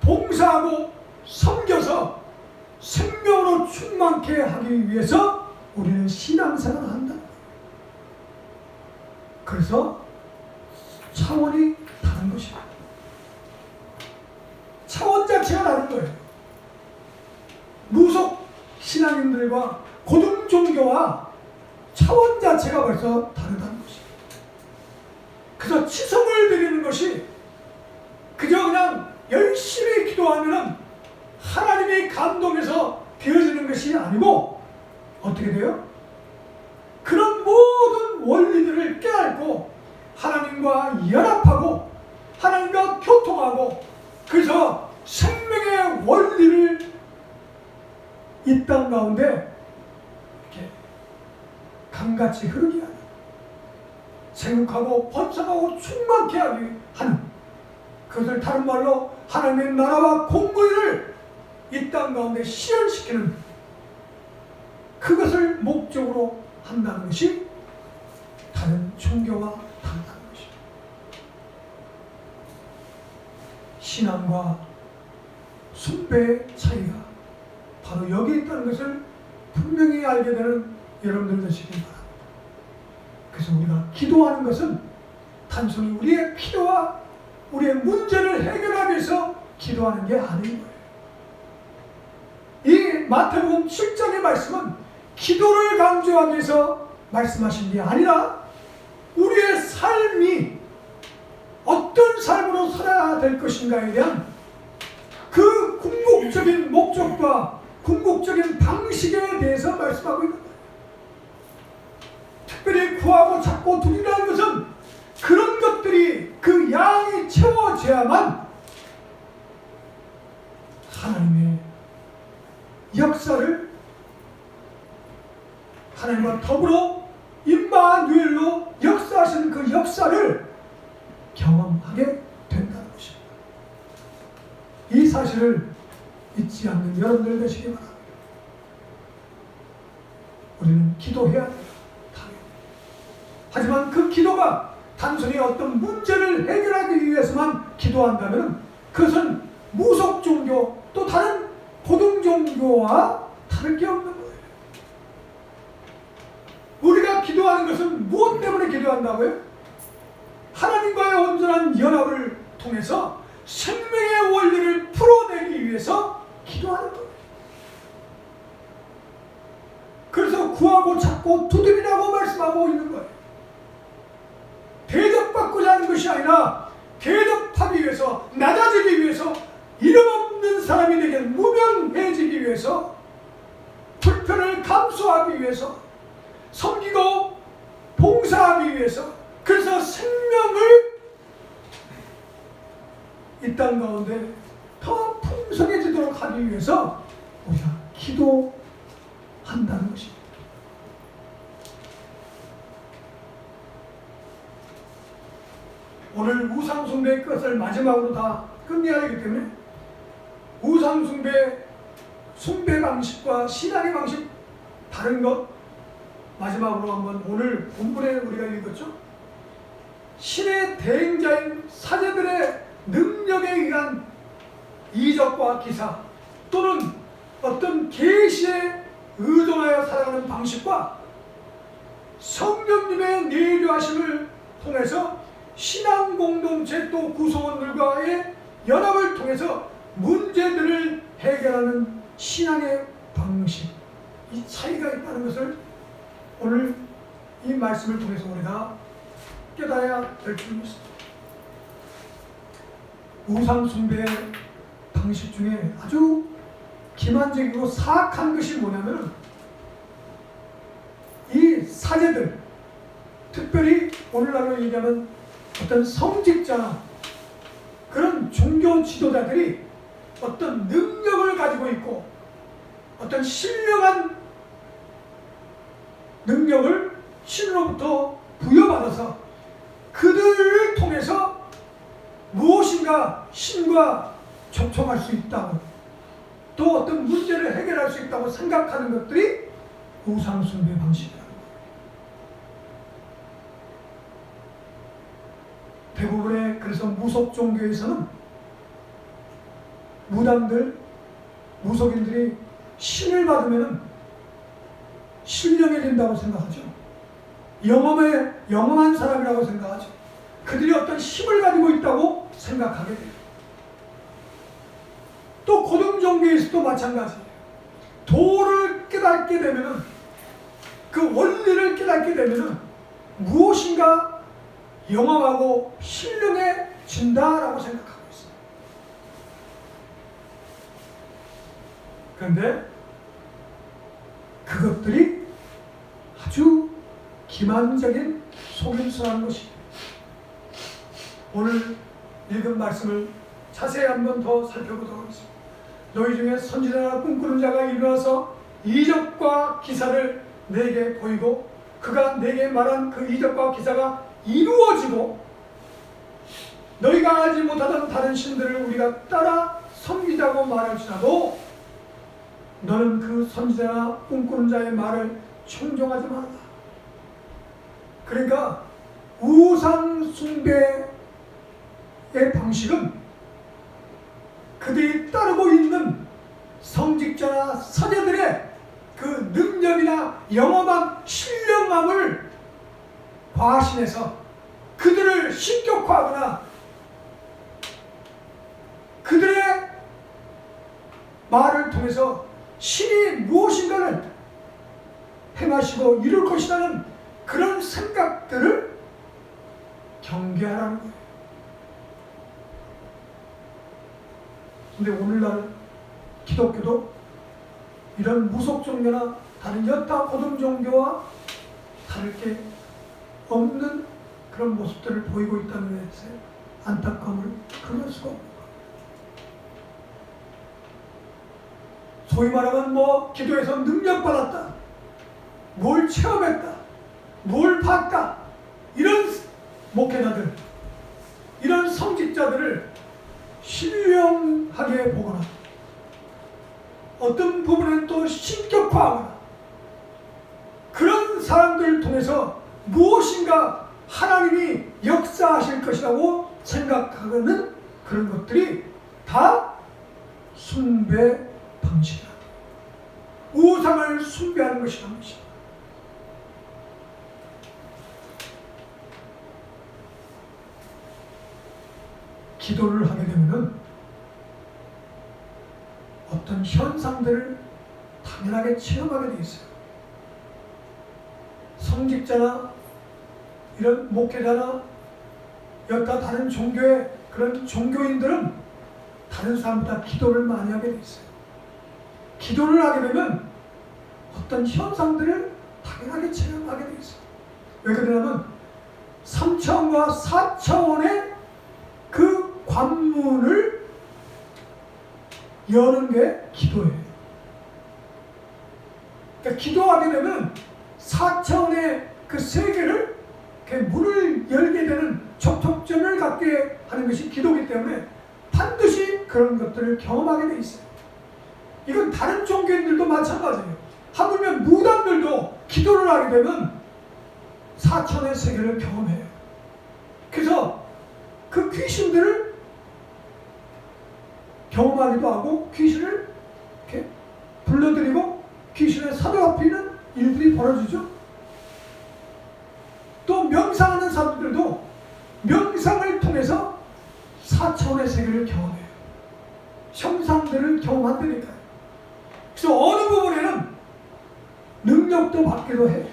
봉사하고 섬겨서 생명으로 충만케 하기 위해서 우리는 신앙생활을 한다. 그래서 차원이 다른 것입니다. 차원 자체가 다른 거예요. 무속 신앙인들과 고등 종교와 차원 자체가 벌써 다르다는 것입니다. 그래서 치성을 드리는 것이 그저 그냥 열심히 기도하면 하나님이 감동해서 되어지는 것이 아니고, 어떻게 돼요? 그런 모든 원리들을 깨닫고 하나님과 연합하고 하나님과 교통하고, 그래서 생명의 원리를 이 땅 가운데 이렇게 강같이 흐르게 하는, 생육하고 번성하고 충만케 하게 하는, 그것을 다른 말로 하나님의 나라와 공의를 이 땅 가운데 실현시키는, 그것을 목적으로 한다는 것이 다른 종교와 다르다는 것입니다. 신앙과 숭배의 차이가 바로 여기 있다는 것을 분명히 알게 되는 여러분들 되시길 바랍니다. 그래서 우리가 기도하는 것은 단순히 우리의 필요와 우리의 문제를 해결하기 위해서 기도하는 게 아닌 거예요. 이 마태복음 7장의 말씀은 기도를 강조하기 위해서 말씀하신 게 아니라 우리의 삶이 어떤 삶으로 살아야 될 것인가에 대한 그 궁극적인 목적과 궁극적인 방식에 대해서 말씀하고 있는 거예요. 특별히 구하고 찾고 두리라는 것은 그런 것들이 그 양이 채워져야만 하나님의 역사를 하나님과 더불어 임마누엘로 역사하시는 그 역사를 경험하게 된다는 것입니다. 이 사실을 잊지 않는 여러분들 되시기 바랍니다. 우리는 기도해야 돼요. 하지만 그 기도가 단순히 어떤 문제를 해결하기 위해서만 기도한다면 그것은 무속 종교 또 다른 고등 종교와 다를 게 없는 거예요. 우리가 기도하는 것은 무엇 때문에 기도한다고요? 하나님과의 온전한 연합을 통해서 생명의 원리를 풀어내기 위해서 기도하는 거예요. 그래서 구하고 찾고 두드리라고 말씀하고 있는 거예요. 대접받고자 하는 것이 아니라 대접하기 위해서, 낮아지기 위해서, 이름 없는 사람이 되게 무명해지기 위해서, 불편을 감수하기 위해서, 섬기고 봉사하기 위해서, 그래서 생명을 이 땅 가운데 더 풍성해지도록 하기 위해서 우리가 기도한다는 것입니다. 오늘 우상숭배의 것을 마지막으로 다 끝내야 되기 때문에 숭배 방식과 신앙의 방식 다른 것 마지막으로 한번 오늘 본문에 우리가 읽었죠. 신의 대행자인 사제들의 능력에 의한 이적과 기사 또는 어떤 계시에 의존하여 살아가는 방식과 성령님의 내주하심을 통해서 신앙 공동체 또 구성원들과의 연합을 통해서 문제들을 해결하는 신앙의 방식, 이 차이가 있다는 것을 오늘 이 말씀을 통해서 우리가 깨달아야 될 줄 믿습니다. 우상 숭배의 방식 중에 아주 기만적이고 사악한 것이 뭐냐면 이 사제들, 특별히 오늘날로 얘기하면 어떤 성직자나 그런 종교 지도자들이 어떤 능력을 가지고 있고 어떤 신령한 능력을 신으로부터 부여받아서 그들을 통해서 무엇인가 신과 접촉할 수 있다고 또 어떤 문제를 해결할 수 있다고 생각하는 것들이 우상숭배 방식이라는 거예요. 대부분의 그래서 무속 종교에서는 무당들, 무속인들이 신을 받으면 신령해진다고 생각하죠. 영험한 사람이라고 생각하죠. 그들이 어떤 힘을 가지고 있다고 생각하게 돼요. 또 고등 종교에서도 마찬가지예요. 도를 깨닫게 되면은 그 원리를 깨닫게 되면은 무엇인가 영험하고 신령해진다라고 생각하고 있어요. 그런데 그것들이 아주 기만적인 속임수라는 것입니다. 오늘 읽은 말씀을 자세히 한번 더 살펴보도록 하겠습니다. 너희 중에 선지자나 꿈꾸는 자가 일어나서 이적과 기사를 내게 보이고 그가 내게 말한 그 이적과 기사가 이루어지고 너희가 알지 못하던 다른 신들을 우리가 따라 섬기자고 말할지라도 너는 그 선지자나 꿈꾸는 자의 말을 청종하지 말아라. 그러니까 우상 숭배의 방식은 그들이 따르고 있는 성직자나 사제들의 그 능력이나 영험한 신령함을 과신해서 그들을 신격화하거나 그들의 말을 통해서 신이 무엇인가를 행하시고 이룰 것이라는 그런 생각들을 경계하라는 거예요. 근데 오늘날 기독교도 이런 무속 종교나 다른 여타 고등 종교와 다를 게 없는 그런 모습들을 보이고 있다는 데서 안타까움을 금할 수가 없는 거예요. 소위 말하면 기도에서 능력받았다, 뭘 체험했다, 뭘 봤다, 이런 목회자들, 이런 성직자들을 신령하게 보거나 어떤 부분은 또 신격화하거나 그런 사람들을 통해서 무엇인가 하나님이 역사하실 것이라고 생각하는 그런 것들이 다 숭배 방식이다. 우상을 숭배하는 것이라는 것이다. 기도를 하게 되면은 어떤 현상들을 당연하게 체험하게 되어 있어요. 성직자나 이런 목회자나 여타 다른 종교의 그런 종교인들은 다른 사람보다 기도를 많이 하게 되어 있어요. 기도를 하게 되면 어떤 현상들을 당연하게 체험하게 되어 있어요. 왜 그러냐면 3차원과 4차원의 그 관문을 여는 게 기도예요. 그러니까 기도하게 되면 4차원의 그 세계를 문을 열게 되는 접촉점을 갖게 하는 것이 기도이기 때문에 반드시 그런 것들을 경험하게 돼 있어요. 이건 다른 종교인들도 마찬가지예요. 하물며 무당들도 기도를 하게 되면 4차원의 세계를 경험해요. 그래서 그 귀신들을 경험하기도 하고 귀신을 이렇게 불러들이고 귀신의 사도가 피는 일들이 벌어지죠. 또 명상하는 사람들도 명상을 통해서 4차원의 세계를 경험해요. 형상들을 경험한다니까요. 그래서 어느 부분에는 능력도 받기도 해요.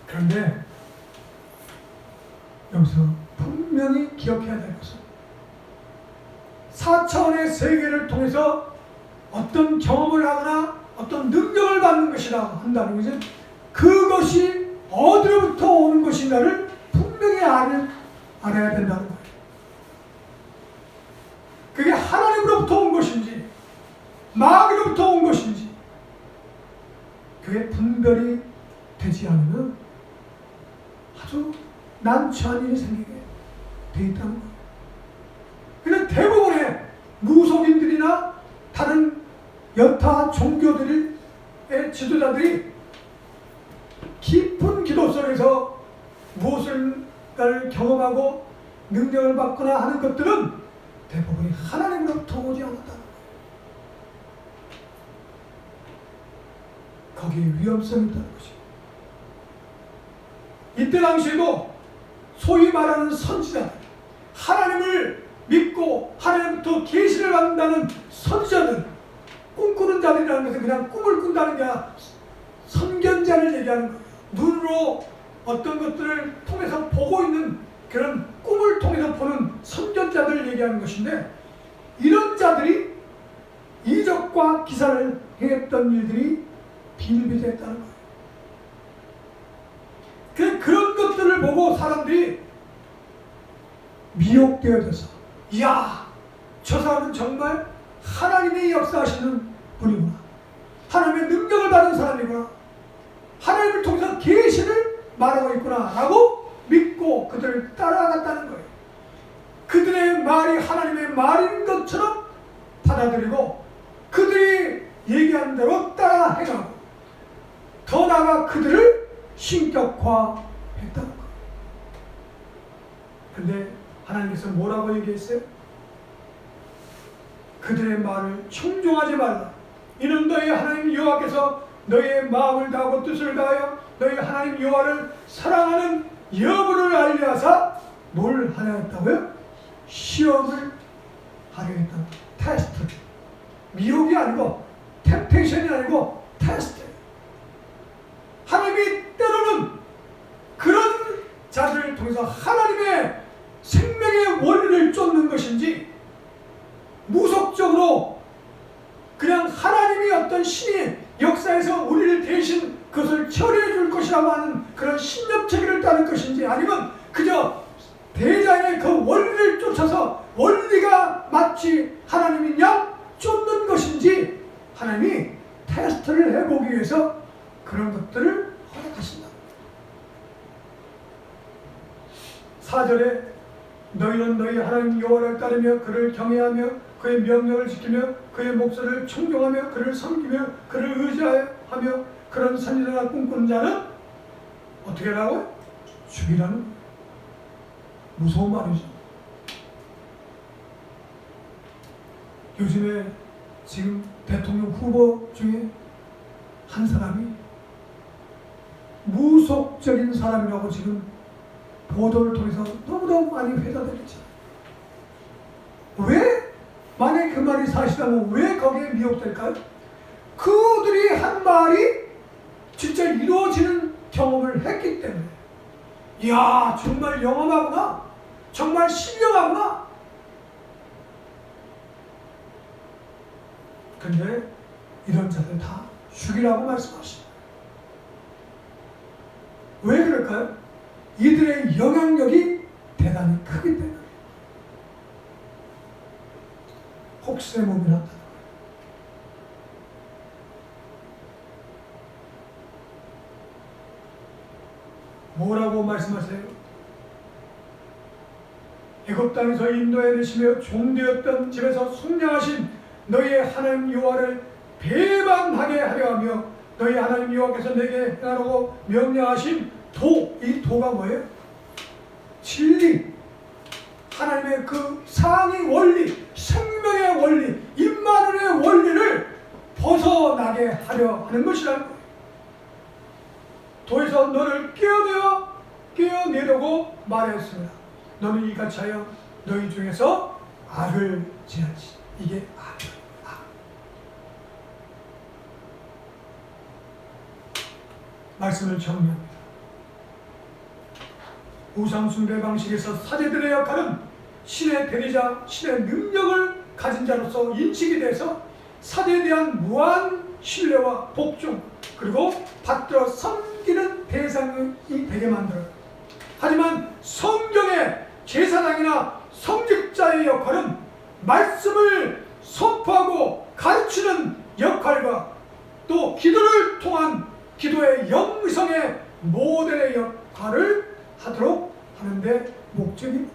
그런데 여기서 분명히 기억해야 될 것은 4차원의 세계를 통해서 어떤 경험을 하거나 어떤 능력을 받는 것이라 한다는 것은 그것이 어디로부터 오는 것인가를 분명히 알아야 된다는 거예요. 그게 하나님으로부터 온 것인지 마귀로부터 온 것인지 그게 분별이 되지 않으면 아주 난처한 일이 생기게 돼 있다는 거예요. 그런데 대부분의 무속인들이나 다른 여타 종교들의 지도자들이 깊은 기도 속에서 무엇을 경험하고 능력을 받거나 하는 것들은 대부분이 하나님으로부터 오지 않았다는 거예요. 거기에 위험성이 있다는 것입니다. 이때 당시에도 소위 말하는 선지자들, 하나님을 믿고 하나님부터 계시를 받는다는 선지자들, 꿈꾸는 자들이라는 것은 그냥 꿈을 꾼다는 게 아니라 선견자를 얘기하는 거예요. 눈으로 어떤 것들을 통해서 보고 있는 그런 꿈을 통해서 보는 선견자들을 얘기하는 것인데, 이런 자들이 이적과 기사를 행했던 일들이 비일비재했다는 거예요. 그런 것들을 보고 사람들이 미혹되어져서, 이야, 저 사람은 정말 하나님의 역사하시는 분이구나, 하나님의 능력을 받은 사람이구나, 하나님을 통해서 계시를 말하고 있구나 라고 믿고 그들을 따라갔다는 거예요. 그들의 말이 하나님의 말인 것처럼 받아들이고 그들이 얘기하는 대로 따라 행하고 더 나아가 그들을 신격화했다는 거예요. 근데 하나님께서 뭐라고 얘기했어요? 그들의 말을 청종하지 말라. 이는 너희 하나님 여호와께서 너희의 마음을 다하고 뜻을 다하여 너희 하나님 여호와를 사랑하는 여부를 알려 하사 뭘 하려 했다고요? 시험을 하려 했다. 테스트. 미혹이 아니고 템페이션이 아니고 테스트. 하나님이 때로는 그런 자들을 통해서 하나님의 생명의 원리를 쫓는 것인지 무속적으로 그냥 하나님이 어떤 신이 역사에서 우리를 대신 그것을 처리해 줄 것이라고 하는 그런 신념체계를 따를 것인지 아니면 그저 대장의 그 원리를 쫓아서 원리가 마치 하나님이냐 쫓는 것인지 하나님이 테스트를 해보기 위해서 그런 것들을 허락하신다. 4절에 너희는 너희 하나님 여호와를 따르며 그를 경외하며 그의 명령을 지키며 그의 목소리를 청종하며 그를 섬기며 그를 의지하며 그런 선지자가 꿈꾸는 자는 어떻게 하라고요? 죽이라는 무서운 말이죠. 요즘에 지금 대통령 후보 중에 한 사람이 무속적인 사람이라고 지금 보도를 통해서 너무너무 많이 회자되겠죠. 왜? 만약에 그 말이 사실이라면 왜 거기에 미혹될까요? 그들이 한 말이 진짜 이루어지는 경험을 했기 때문에 이야 정말 영험하구나, 정말 신령하구나. 근데 이런 자들 다 죽이라고 말씀하십니다. 왜 그럴까요? 이들의 영향력이 대단히 크기 때문에. 혹세 몸이란다. 뭐라고 말씀하세요? 애굽 땅에서 인도해 내시며 종되었던 집에서 속량하신 너희의 하나님 여호와를 배반하게 하려 하며 너희 하나님 여호와께서 내게 행하라고 명령하신 도, 이 도가 뭐예요? 진리, 하나님의 그 상위 원리, 생명의 원리, 임마누엘의 원리를 벗어나게 하려 하는 것이라는 거예요. 도에서 너를 깨어내려고 말했습니다. 너는 이같이 하여 너희 중에서 악을 지하지. 이게 악이에요. 악. 말씀을 정리합니다. 우상숭배 방식에서 사제들의 역할은 신의 대리자, 신의 능력을 가진 자로서 인식이 돼서 사제에 대한 무한 신뢰와 복종 그리고 받들어 섬기는 대상이 되게 만들어요. 하지만 성경의 제사장이나 성직자의 역할은 말씀을 선포하고 가르치는 역할과 또 기도를 통한 기도의 영성의 모델의 역할을 하도록 하는데 목적입니다.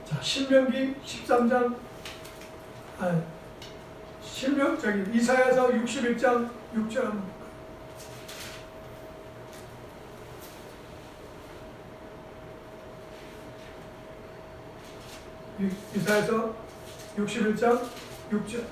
자, 신명기 13장 이사야서 61장 6절 이사야서 61장 6절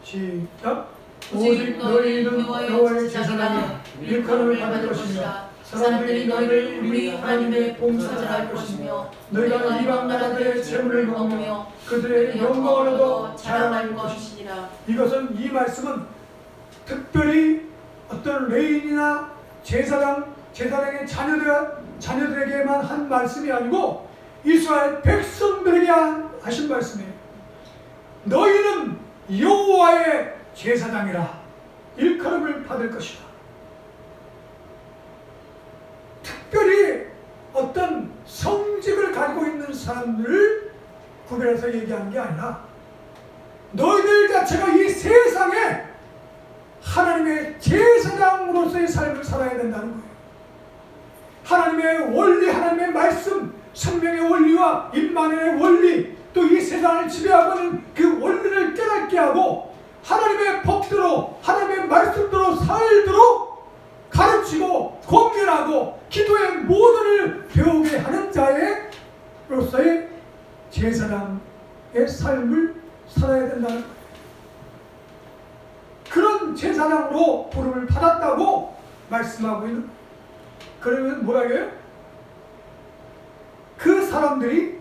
시작. 오직 너희는 여호와의 제사장이여 일컬음을 받을 것이며 사람들이 너희를 우리 하나님의 봉사자라 할 것이며 너희가 이방 나라들의 재물을 먹으며 그들의 영광을 얻어 자랑할 것이니라. 이것은 이 말씀은 특별히 어떤 레인이나 제사장의 자녀들에게만 한 말씀이 아니고 이스라엘 백성들에게 하신 말씀이에요. 너희는 여호와의 제사장이라 일컬음을 받을 것이다. 특별히 어떤 성직을 가지고 있는 사람들을 구별해서 얘기하는 게 아니라 너희들 자체가 이 세상에 하나님의 제사장으로서의 삶을 살아야 된다는 거예요. 하나님의 원리, 하나님의 말씀, 생명의 원리와 임마누엘의 원리, 또 이 세상을 지배하고 있는 그 원리를 깨닫게 하고 하나님의 법대로, 하나님의 말씀대로 살도록 가르치고 공견하고 기도의 모든을 배우게 하는 자로서의 제사장의 삶을 살아야 된다는 거예요. 그런 제사장으로 부름을 받았다고 말씀하고 있는 거예요. 그러면 뭐라고요? 그 사람들이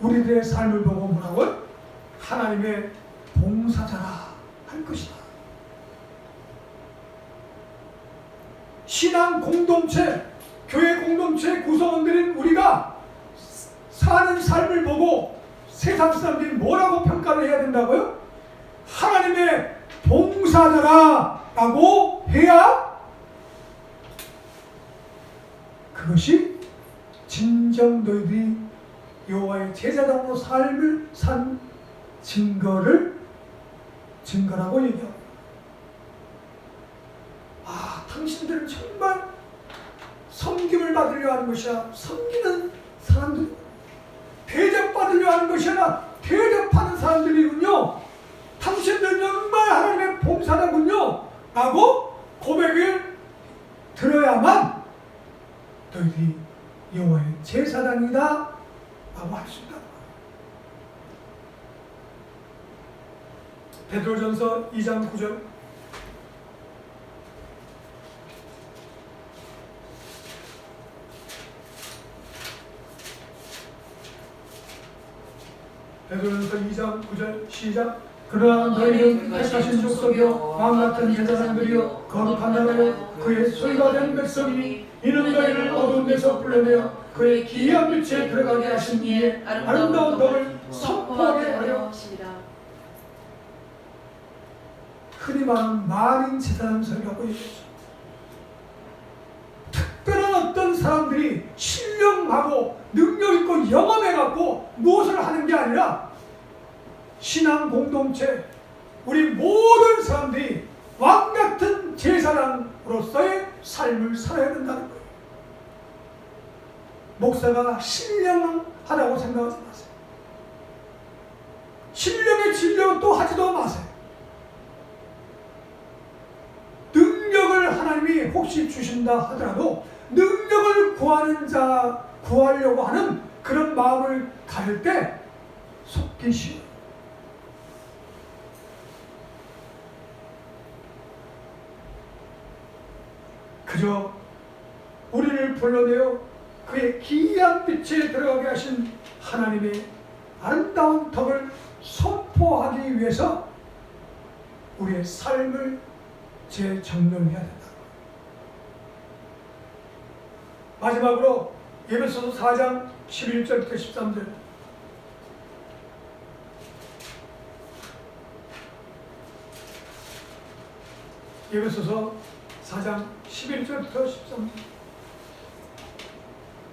우리들의 삶을 보고 뭐라고요? 하나님의 봉사자라 할 것이다. 신앙 공동체, 교회 공동체 구성원들인 우리가 사는 삶을 보고 세상 사람들이 뭐라고 평가를 해야 된다고요? 하나님의 봉사자라고 해야 그것이 진정 너희들이 여호와의 제사장으로 삶을 산 증거라고 얘기합니다. 아, 당신들은 정말 섬김을 받으려 하는 것이야. 섬기는 사람들, 대접받으려 하는 것이야. 대접하는 사람들이군요. 당신들 정말 하나님의 봉사자군요. 라고 고백을 들어야만 너희들이 여호와의 제사장이다 라고 할 수 있다. 베드로전서 2장 9절. 베드로전서 2장 9절 시작. 그러나 너희는 택하신 족속이요 왕같은 제사장들이요 거룩한 나라요 그의 소유가 된 백성이니 이는 너희를 어두운 데서 불러내어 그의 기이한 빛에 들어가게 하신 이의 아름다운 덕을 선포하게 하려 하시니라. 흔히 말하는 만인 제사장설이라고 얘기했죠. 특별한 어떤 사람들이 신령하고 능력있고 영험해갖고 무엇을 하는 게 아니라 신앙 공동체 우리 모든 사람들이 왕같은 제사장으로서의 삶을 살아야 된다는 거예요. 목사가 신령하다고 생각하지 마세요. 신령의 진료 또 하지도 마세요. 능력을 하나님이 혹시 주신다 하더라도 능력을 구하려고 하는 그런 마음을 가질 때 속기 쉬워요. 그저 우리를 불러내어 그의 기이한 빛에 들어가게 하신 하나님의 아름다운 덕을 선포하기 위해서 우리의 삶을 재정렬해야 된다. 마지막으로 에베소서 4장 11절부터 13절. 에베소서 4장 11절부터 13절.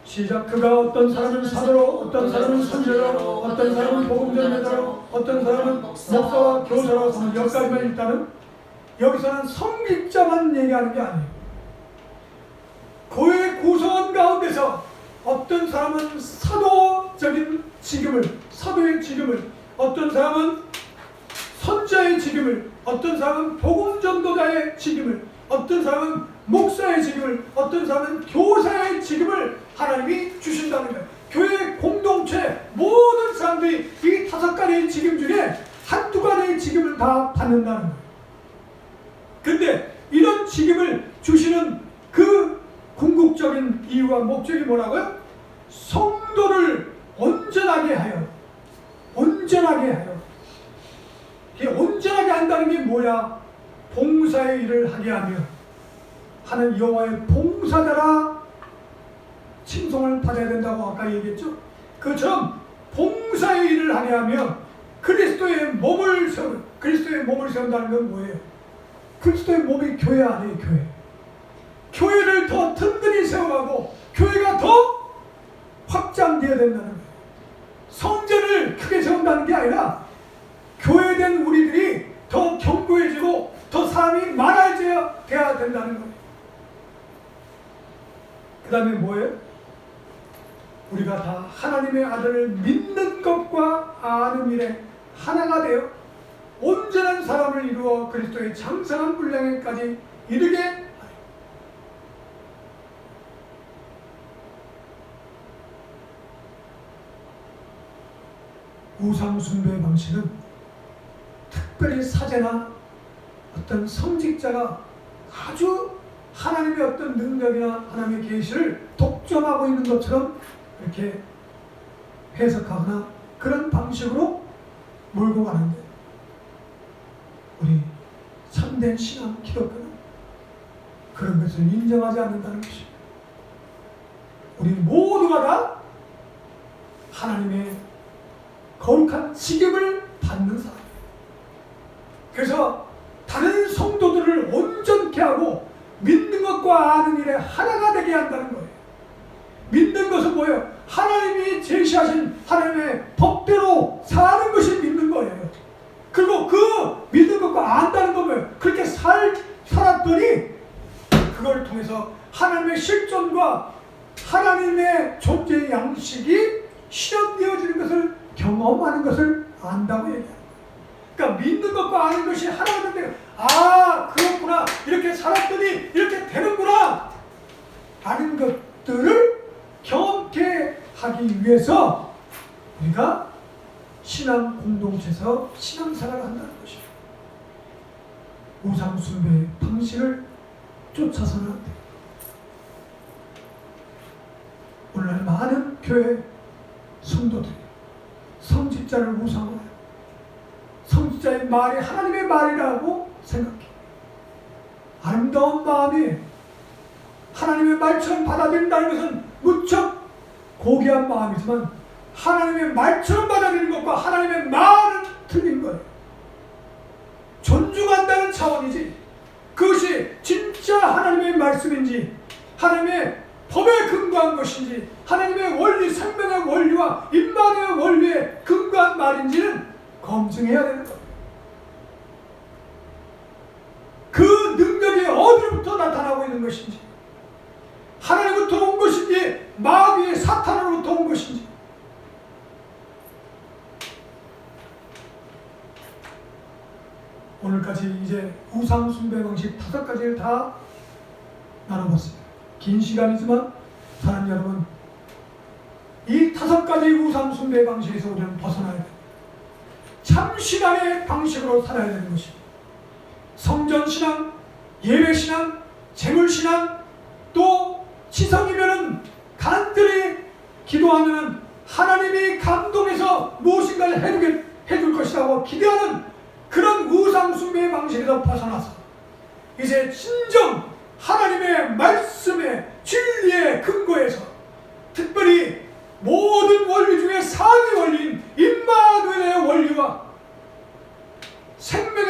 시작. 그가 어떤 사람은 사도로, 어떤 사람은 선지자로, 어떤 사람은 복음 전도자로, 어떤 사람은 목사와 교사로 삼은 여기까지만 일단은 여기서는 성직자만 얘기하는 게 아니에요. 교회 구성원 가운데서 어떤 사람은 사도적인 직임을, 사도의 직임을, 어떤 사람은 선지자의 직임을, 어떤 사람은 복음 전도자의 직임을, 어떤 사람은 목사의 직임을, 어떤 사람은 교사의 직임을 하나님이 주신다는 거예요. 교회 공동체 모든 사람들이 이 5가지의 직임 중에 한두 가지의 직임을 다 받는다는 거예요. 근데 이런 직임을 주시는 그 궁극적인 이유와 목적이 뭐라고요? 성도를 온전하게 하여. 이게 온전하게 한다는 게 뭐야? 봉사의 일을 하게 하며 하는 여호와의 봉사자라 칭송을 받아야 된다고 아까 얘기했죠. 그처럼 봉사의 일을 하게 하며 그리스도의 몸을 세운다는 건 뭐예요? 그리스도의 몸이 교회 아니에요. 교회를 더 든든히 세워가고 교회가 더 확장되어야 된다는 거예요. 성전을 크게 세운다는 게 아니라 교회된 우리들이 더 견고해지고 더 사람이 많아져야 돼야 된다는 거예요. 그 다음에 뭐예요? 우리가 다 하나님의 아들을 믿는 것과 아는 일에 하나가 되어 온전한 사람을 이루어 그리스도의 장성한 분량에까지 이르게 하여. 우상 숭배의 방식은 특별히 사제나 어떤 성직자가 아주 하나님의 어떤 능력이나 하나님의 계시를 독점하고 있는 것처럼 이렇게 해석하거나 그런 방식으로 몰고 가는데, 우리 참된 신앙 기독교는 그런 것을 인정하지 않는다는 것입니다. 우리 모두가 다 하나님의 거룩한 직임을 받는 사람. 그래서 다른 성도들을 온전케 하고 믿는 것과 아는 일에 하나가 되게 한다는 거예요. 믿는 것은 뭐예요? 하나님이 제시하신 하나님의 법대로 사는 것이 믿는 거예요. 그리고 그 믿는 것과 안다는 건 뭐예요? 그렇게 살았더니 그걸 통해서 하나님의 실존과 하나님의 존재의 양식이 실현되어지는 것을 경험하는 것을 안다고 얘기합니다. 그러니까 믿는 것과 아는 것이 하나가 된다. 아, 그렇구나. 이렇게 살았더니 이렇게 되는구나. 아는 것들을 경험케 하기 위해서 우리가 신앙 공동체에서 신앙생활을 한다는 것입니다. 우상 숭배의 방식을 쫓아서는 안 돼요. 오늘날 많은 교회 성도들이 성직자를 우상화해요. 성직자의 말이 하나님의 말이라고 생각해요. 아름다운 마음이 하나님의 말처럼 받아들인다는 것은 무척 고귀한 마음이지만 하나님의 말처럼 받아들이는 것과 하나님의 말은 틀린 거예요. 존중한다는 차원이지 그것이 진짜 하나님의 말씀인지 하나님의 법에 근거한 것인지 하나님의 원리, 생명의 원리와 임마누의 원리에 근거한 말인지는 검증해야 되는 거예요. 그 능력이 어디로부터 나타나고 있는 것인지 하나님부터 온 것인지 마귀의 사탄으로부터 온 것인지 오늘까지 이제 우상 숭배 방식 5가지를 다 나눠봤습니다. 긴 시간이지만 사랑하는 여러분, 이 5가지 우상 숭배 방식에서 우리는 벗어나야 됩니다. 참 신앙의 방식으로 살아야 되는 것입니다. 성전신앙, 예배신앙, 재물신앙, 또 지성이면은 간절히 기도하면은 하나님이 감동해서 무엇인가를 해줄 것이라고 기대하는 그런 우상 숭배의 방식에서 벗어나서 이제 진정 하나님의 말씀의 진리의 근거에서 특별히 모든 원리 중에 상위 원리인 임마누엘의 원리와 생명의